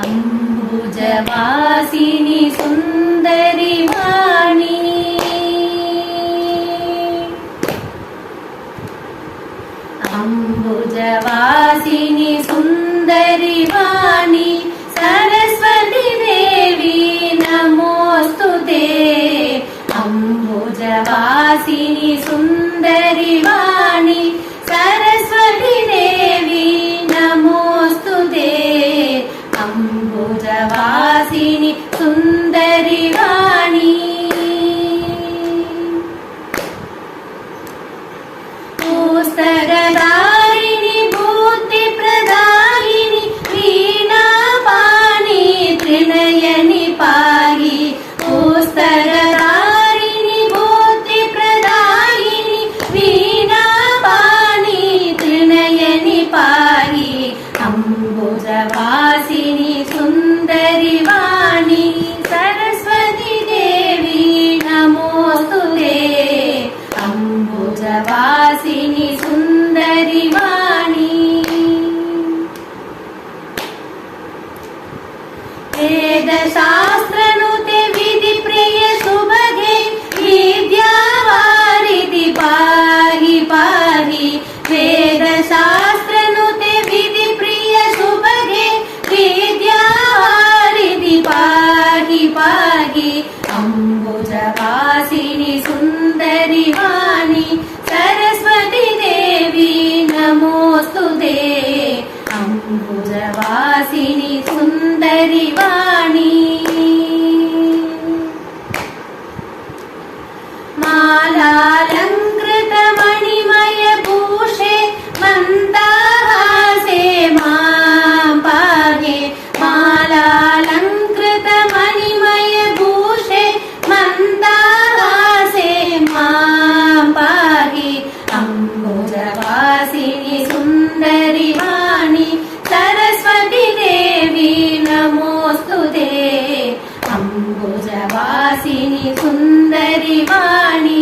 अम्बुजवासिनि सुन्दरि वाणी अम्बुजवासिनि सुन्दरि वाणी सरस्वती देवी नमोस्तुते अम्बुजवासिनि सुन्दरि वाणी सरस्वती देवी नमोस्तुते अम्बुजवासिनि सुन्दरि वाणी पुस्तकधारिणि बुद्धिप्रदायिनि वीणापाणि त्रिनयनि पाहि पुस्तकधारिणि बुद्धिप्रदायिनि वीणापाणि त्रिनयनि पाहि अम्बुजवासिनि सुन्दरि वाणी सरस्वती देवी नमोस्तुते अम्बुजवासिनि सुन्दरि वाणी वेदशास्त्रनुते विधिप्रिय सुभगे विद्यावारिधि पाहि पाहि वेदशास्त्रनुते विधिप्रिय सुभगे विद्यावारिधि पाहि पाहि अम्बुजवासिनि सुन्दरि वाणी सरस्वती देवी नमोस्तुते अम्बुजवासिनि सुन्दरि वाणी मालालङ्कृत मणिमय भूषे मन्दाहासे मां पाहि मालालङ्कृत मणिमय भूषे मन्दाहासे मां पाहि अम्बुजवासिनि सुन्दरि वाणी सरस्वती देवी नमोस्तुते अम्बुजवासिनि सुन्दरि वाणी